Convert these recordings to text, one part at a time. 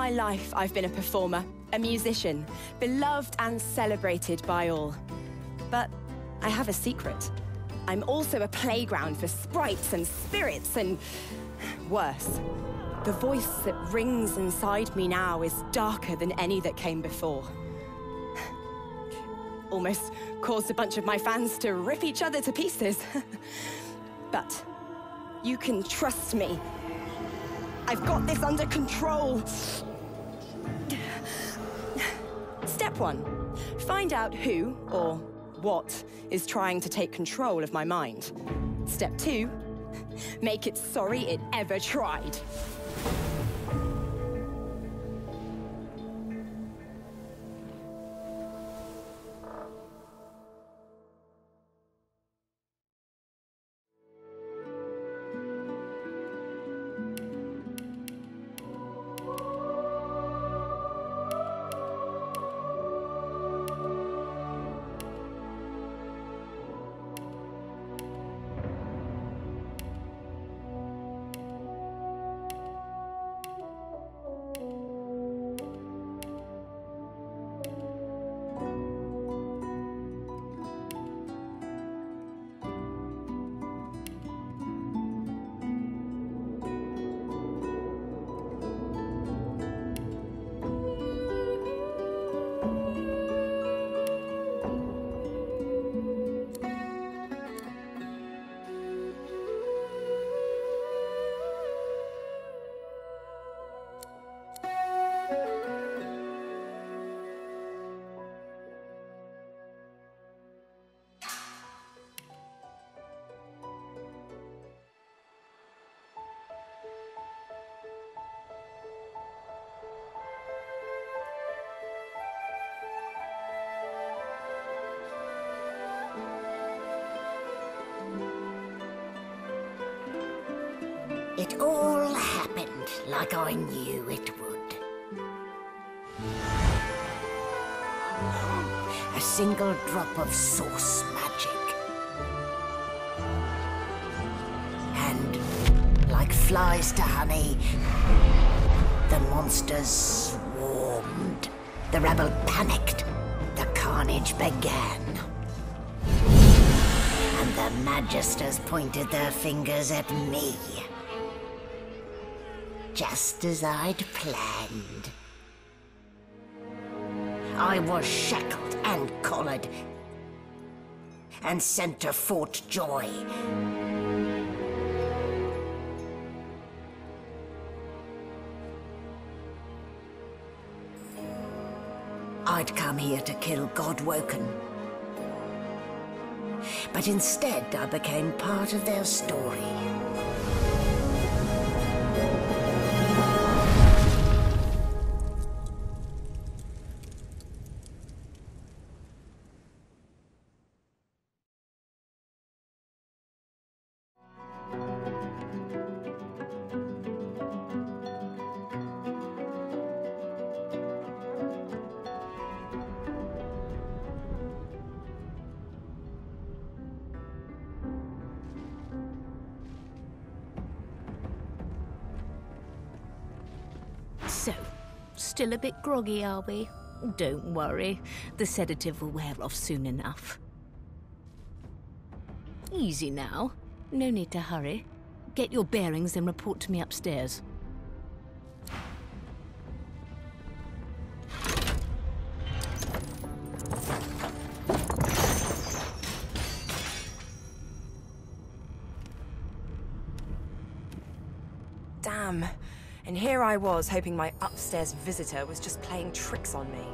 my life, I've been a performer, a musician, beloved and celebrated by all. But I have a secret. I'm also a playground for sprites and spirits and... worse. The voice that rings inside me now is darker than any that came before. Almost caused a bunch of my fans to rip each other to pieces. But you can trust me. I've got this under control. Step 1. Find out who, or what, is trying to take control of my mind. Step 2. Make it sorry it ever tried. It all happened like I knew it would. A single drop of source magic. And, like flies to honey, the monsters swarmed. The rebel panicked. The carnage began. And the Magisters pointed their fingers at me. Just as I'd planned. I was shackled and collared, and sent to Fort Joy. I'd come here to kill Godwoken. But instead, I became part of their story. So, still a bit groggy, are we? Don't worry, the sedative will wear off soon enough. Easy now, no need to hurry. Get your bearings and report to me upstairs. Damn. And here I was, hoping my upstairs visitor was just playing tricks on me.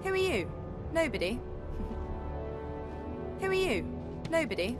Who are you? Nobody? Who are you? Nobody?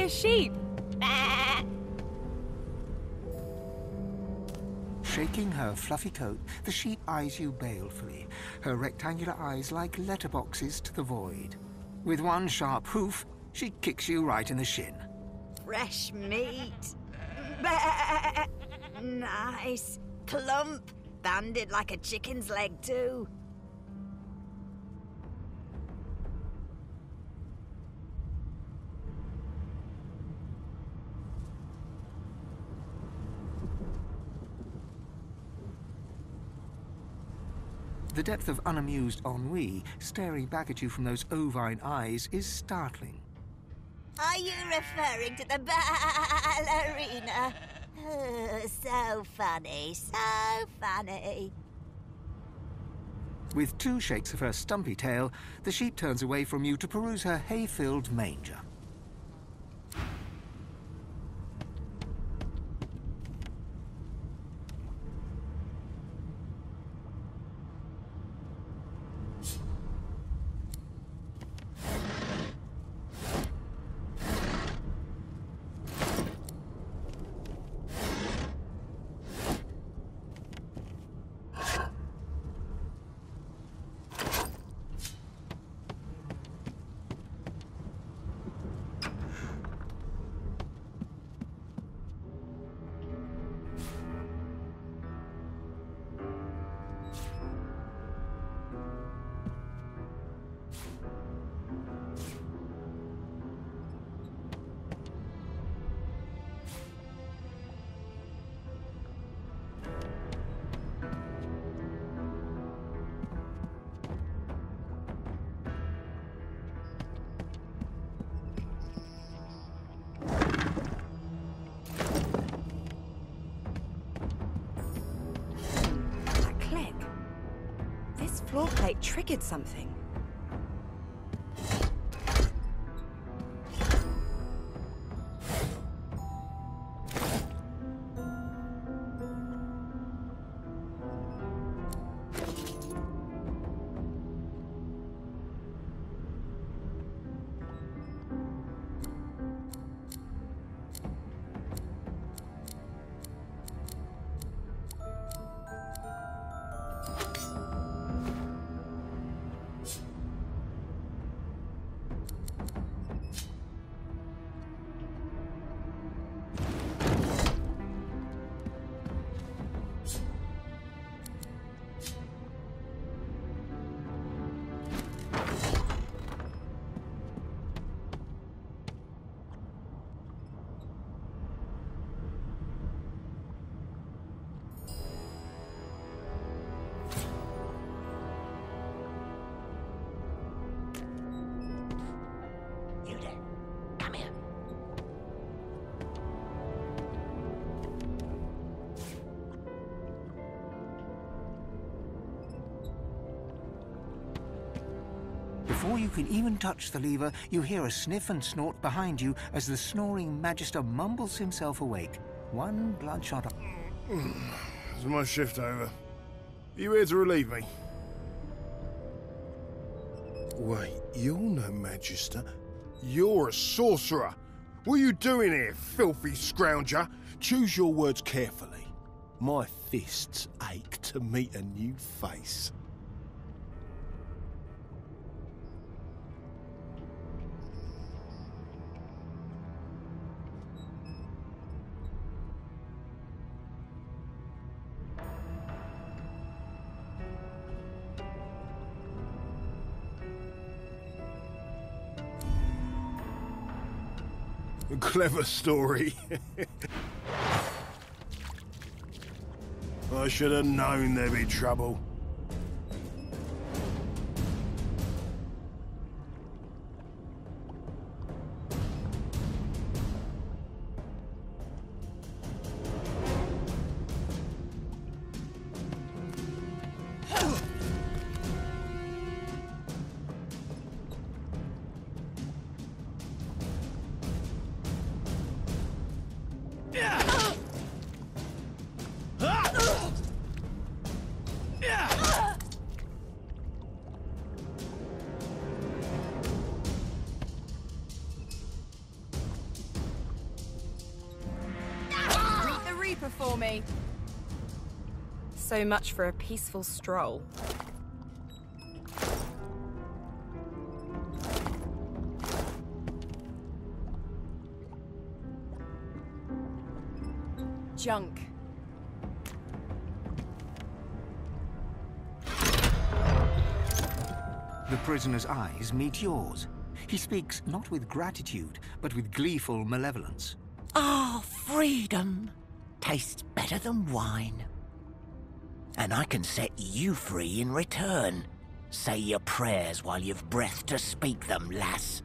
a sheep. Shaking her fluffy coat, the sheep eyes you balefully, her rectangular eyes like letterboxes to the void. With one sharp hoof, she kicks you right in the shin. Fresh meat. Nice. Plump. Banded like a chicken's leg, too. The depth of unamused ennui staring back at you from those ovine eyes is startling. Are you referring to the ballerina? Oh, so funny, so funny. With two shakes of her stumpy tail, the sheep turns away from you to peruse her hay-filled manger. Floor plate triggered something. Before you can even touch the lever, you hear a sniff and snort behind you as the snoring Magister mumbles himself awake. One bloodshot... Is my shift over? Are you here to relieve me? Wait, you're no Magister. You're a sorcerer. What are you doing here, filthy scrounger? Choose your words carefully. My fists ache to meet a new face. Clever story. I should have known there'd be trouble. before me. So much for a peaceful stroll. Junk. The prisoner's eyes meet yours. He speaks not with gratitude, but with gleeful malevolence. Ah, freedom tastes better than wine. And I can set you free in return. Say your prayers while you've breath to speak them, lass.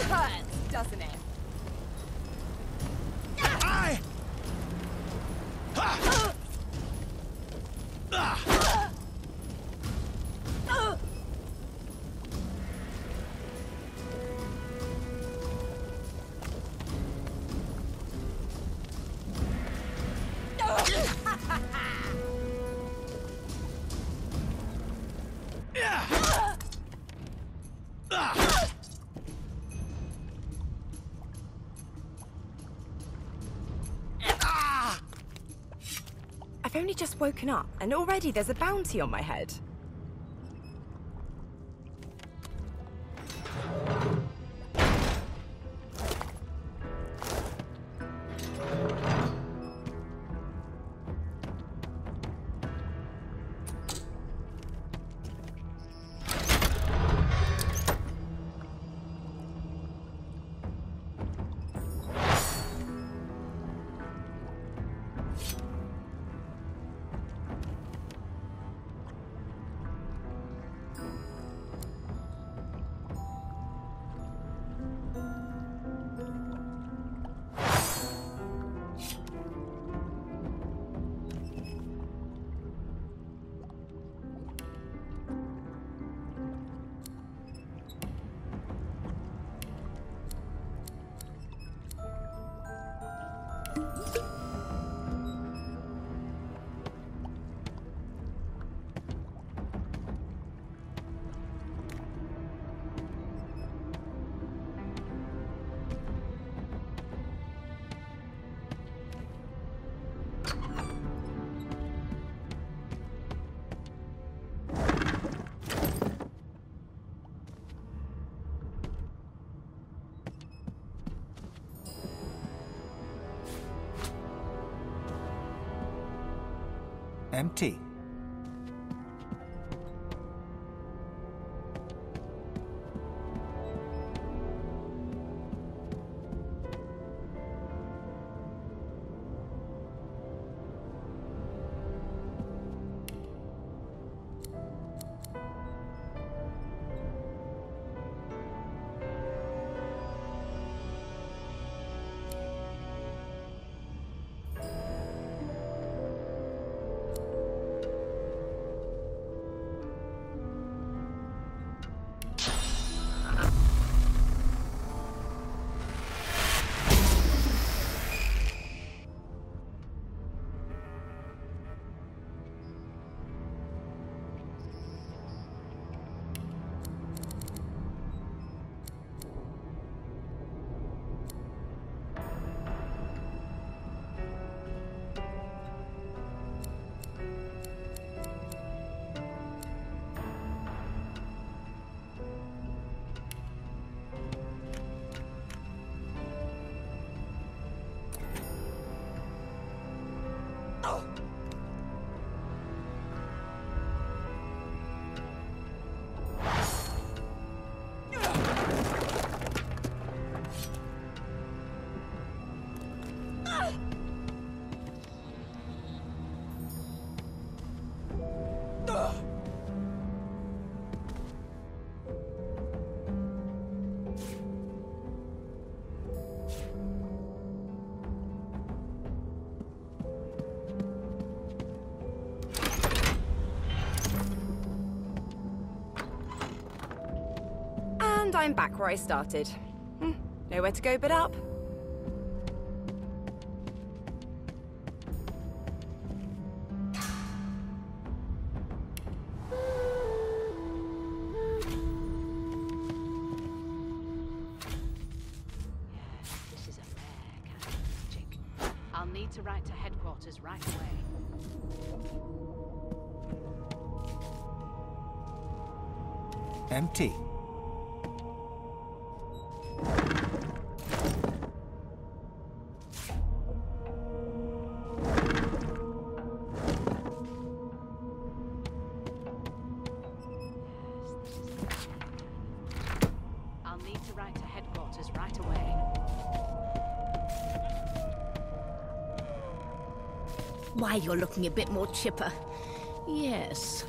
Hurts, doesn't it? I've only just woken up, and already there's a bounty on my head. Empty. I'm back where I started. Nowhere to go but up. This is a rare kind of magic. I'll need to write to headquarters right away. Empty. I'll need to write to headquarters right away. Why, you're looking a bit more chipper. Yes.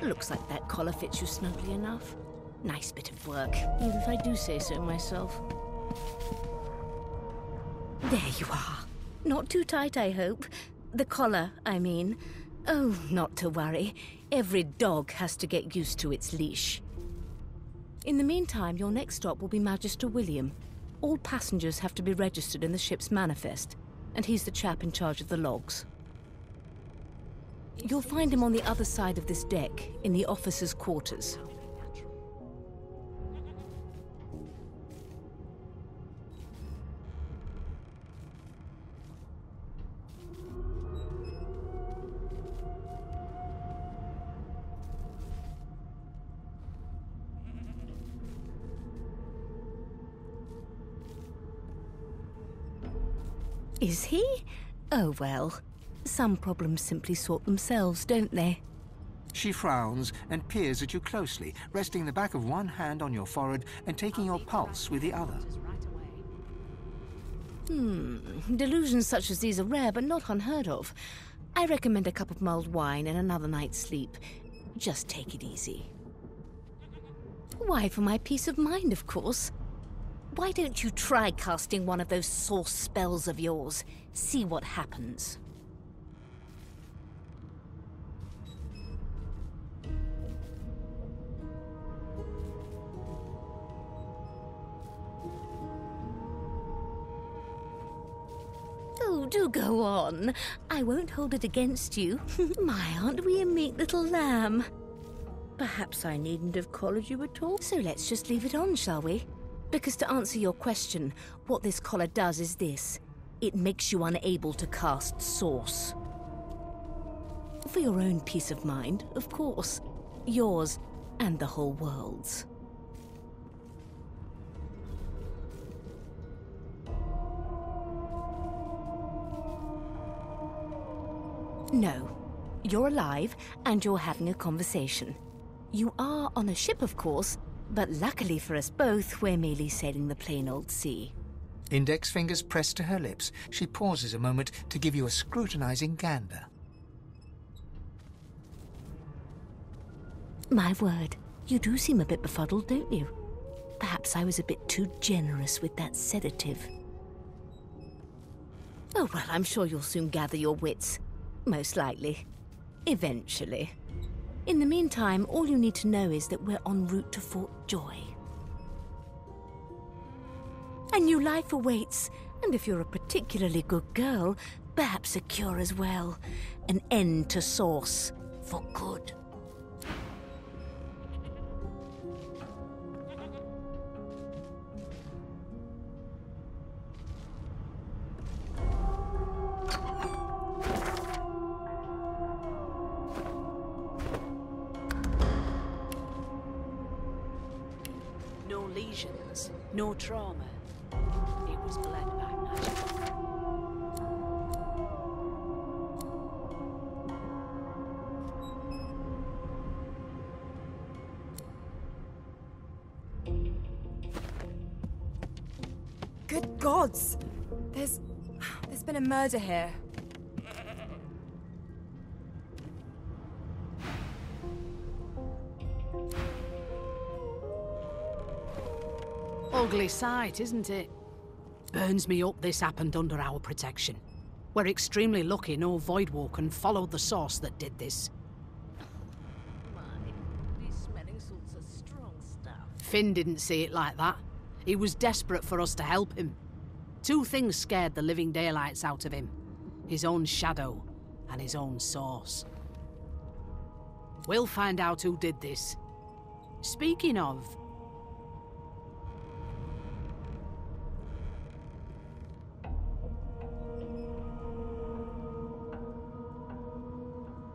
Looks like that collar fits you snugly enough. Nice bit of work, even if I do say so myself. There you are. Not too tight, I hope. The collar, I mean. Oh, not to worry. Every dog has to get used to its leash. In the meantime, your next stop will be Magister William. All passengers have to be registered in the ship's manifest, and he's the chap in charge of the logs. You'll find him on the other side of this deck, in the officers' quarters. Is he? Oh well. Some problems simply sort themselves, don't they? She frowns and peers at you closely, resting the back of one hand on your forehead and taking your pulse with the other. Delusions such as these are rare, but not unheard of. I recommend a cup of mulled wine and another night's sleep. Just take it easy. Why, for my peace of mind, of course. Why don't you try casting one of those source spells of yours? See what happens. Oh, do go on. I won't hold it against you. My, aren't we a meek little lamb? Perhaps I needn't have collared you at all. So let's just leave it on, shall we? Because to answer your question, what this collar does is this. It makes you unable to cast Source. For your own peace of mind, of course. Yours and the whole world's. No. You're alive, and you're having a conversation. You are on a ship, of course, but luckily for us both, we're merely sailing the plain old sea. Index fingers pressed to her lips, she pauses a moment to give you a scrutinizing gander. My word, you do seem a bit befuddled, don't you? Perhaps I was a bit too generous with that sedative. Oh, well, I'm sure you'll soon gather your wits. Most likely. Eventually. In the meantime, all you need to know is that we're en route to Fort Joy. A new life awaits, and if you're a particularly good girl, perhaps a cure as well. An end to Source. For good. No lesions, no trauma. It was bled by magic. Good gods! There's been a murder here. Ugly sight, isn't it? Burns me up this happened under our protection. We're extremely lucky no Voidwalker followed the source that did this. My, these smelling salts are strong stuff. Finn didn't see it like that. He was desperate for us to help him. Two things scared the living daylights out of him. His own shadow and his own source. We'll find out who did this. Speaking of...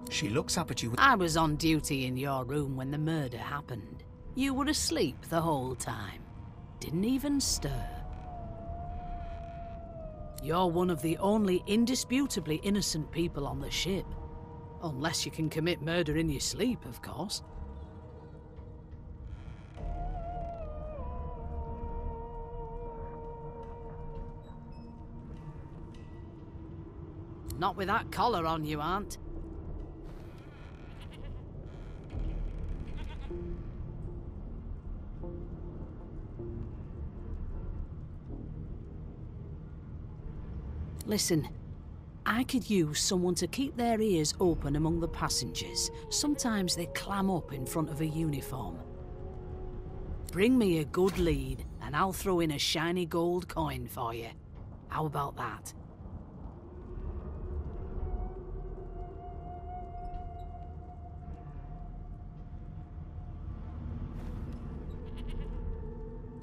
She looks up at you. I was on duty in your room when the murder happened. You were asleep the whole time. Didn't even stir. You're one of the only indisputably innocent people on the ship. Unless you can commit murder in your sleep, of course. Not with that collar on you, Aunt. Listen, I could use someone to keep their ears open among the passengers. Sometimes they clam up in front of a uniform. Bring me a good lead, and I'll throw in a shiny gold coin for you. How about that?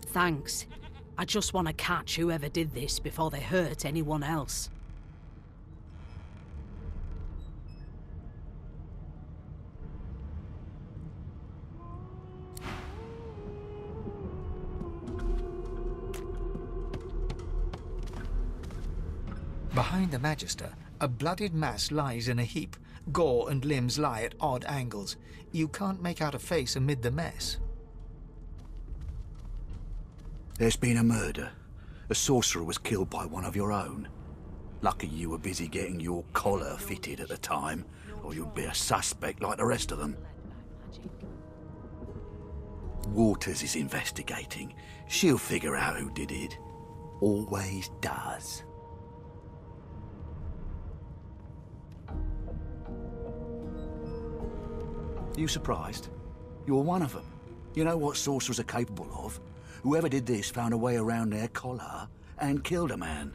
Thanks. I just want to catch whoever did this before they hurt anyone else. Behind the Magister, a bloodied mass lies in a heap. Gore and limbs lie at odd angles. You can't make out a face amid the mess. There's been a murder. A sorcerer was killed by one of your own. Lucky you were busy getting your collar fitted at the time, or you'd be a suspect like the rest of them. Waters is investigating. She'll figure out who did it. Always does. You surprised? You're one of them. You know what sorcerers are capable of? Whoever did this found a way around their collar and killed a man.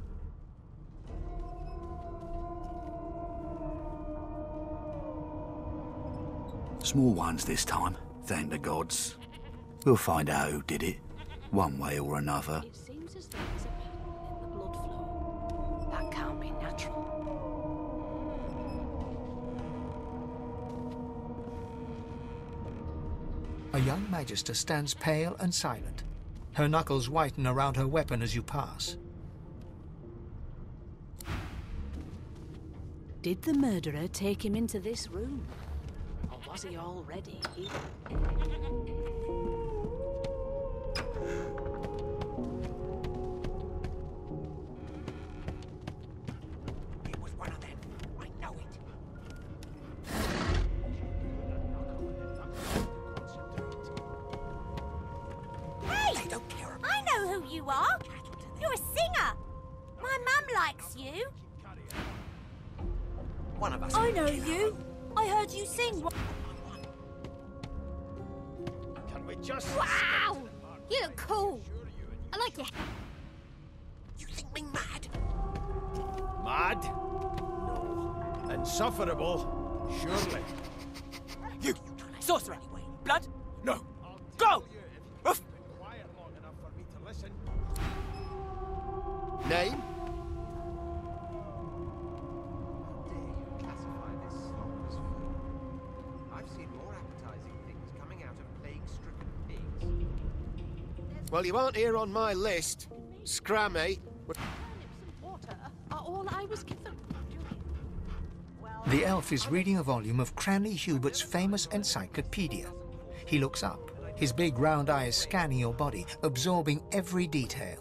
Small ones this time, thank the gods. We'll find out who did it, one way or another. It seems as though there's a pattern in the blood flow. That can't be natural. A young Magister stands pale and silent. Her knuckles whiten around her weapon as you pass. Did the murderer take him into this room? Or was he already here? It was one of them. I know it. Hey! They don't care about I know who you are. You're a singer. My mum likes you. one of us. I know you. I heard you sing. Can we just... Wow! You look cool. I like your... You think me mad? Mad? No. Insufferable? Surely. You! Sorcerer! Blood? No! Go! Ruff! Quiet long enough for me to listen. Name? How dare you classify this slop as food? I've seen more appetizing things coming out of plague-stricken pigs. Well, you aren't here on my list. Scrammy. Water are all I was given. The elf is reading a volume of Cranley Hubert's famous encyclopedia. He looks up, his big round eyes scanning your body, absorbing every detail.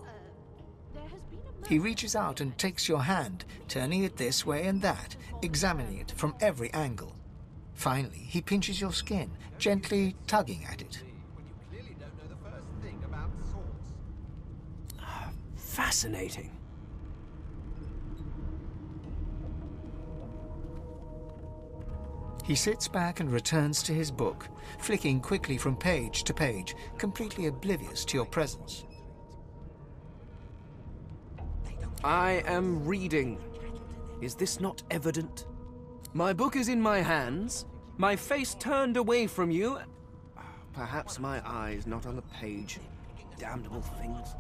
He reaches out and takes your hand, turning it this way and that, examining it from every angle. Finally, he pinches your skin, gently tugging at it. When you clearly don't know the first thing about swords. Fascinating. He sits back and returns to his book, flicking quickly from page to page, completely oblivious to your presence. I am reading. Is this not evident? My book is in my hands, my face turned away from you. Perhaps my eyes not on the page. Damnable things.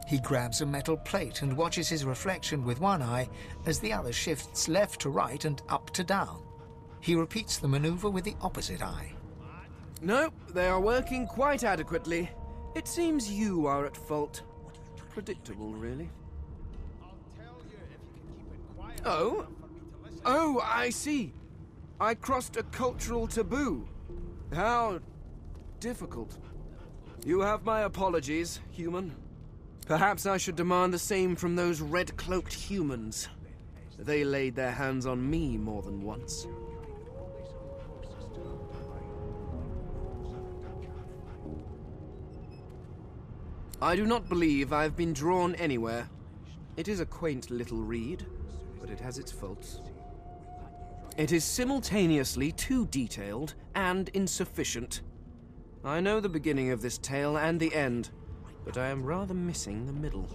He grabs a metal plate and watches his reflection with one eye as the other shifts left to right and up to down. He repeats the maneuver with the opposite eye. No, they are working quite adequately. It seems you are at fault. Predictable, really. Oh? Oh, I see. I crossed a cultural taboo. How difficult. You have my apologies, human. Perhaps I should demand the same from those red-cloaked humans. They laid their hands on me more than once. I do not believe I've been drawn anywhere. It is a quaint little read, but it has its faults. It is simultaneously too detailed and insufficient. I know the beginning of this tale and the end, but I am rather missing the middle.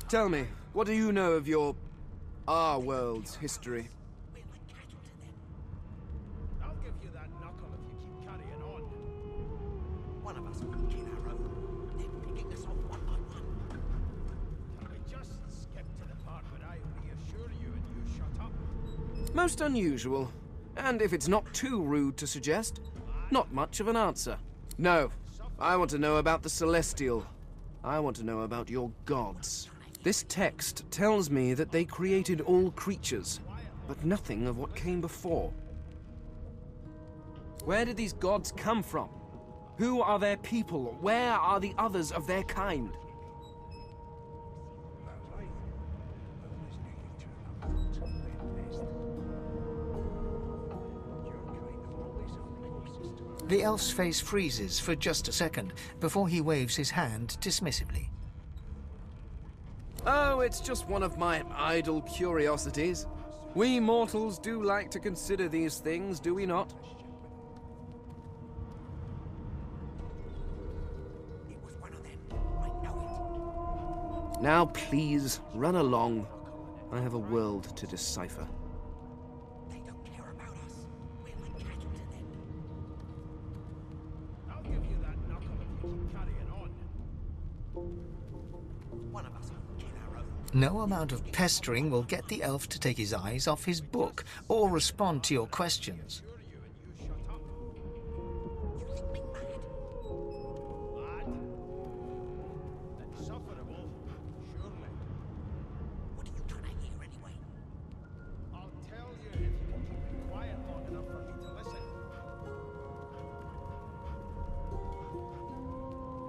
Tell me, what do you know of our world's history? I'll give you that knuckle if you keep carrying on. One of us will kill our own. They're picking us off one by one. Can we just skip to the part where I reassure you and you shut up? Most unusual, and if it's not too rude to suggest, not much of an answer. No, I want to know about the Celestial. I want to know about your gods. This text tells me that they created all creatures, but nothing of what came before. Where did these gods come from? Who are their people? Where are the others of their kind? The elf's face freezes for just a second before he waves his hand dismissively. Oh, it's just one of my idle curiosities. We mortals do like to consider these things, do we not? It was one of them. I know it. Now please, run along. I have a world to decipher. They don't care about us. We're like cattle to them. I'll give you that knuckle if you keep carrying on. One of us will kill our own. No amount of pestering will get the elf to take his eyes off his book or respond to your questions. You think me mad? Mad? Insufferable, surely. What are you trying to hear anyway? I'll tell you if you can keep it quiet long enough for me to listen.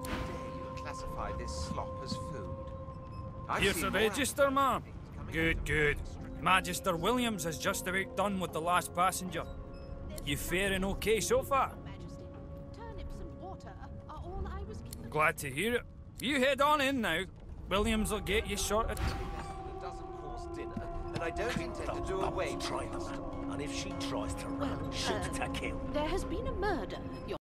Dare you classify this slop as food? I've Here's seen the more register, ma'am. things coming Good, out of good. the Magister Williams has just about done with the last passenger. You faring okay so far? Majesty. Turnips and water are all I was given. Glad to hear it. You head on in now. Williams will get you sorted. a dozen-course dinner, and I don't intend to do away with Try it. them. And if she tries to run, shoot to kill. There has been a murder, Your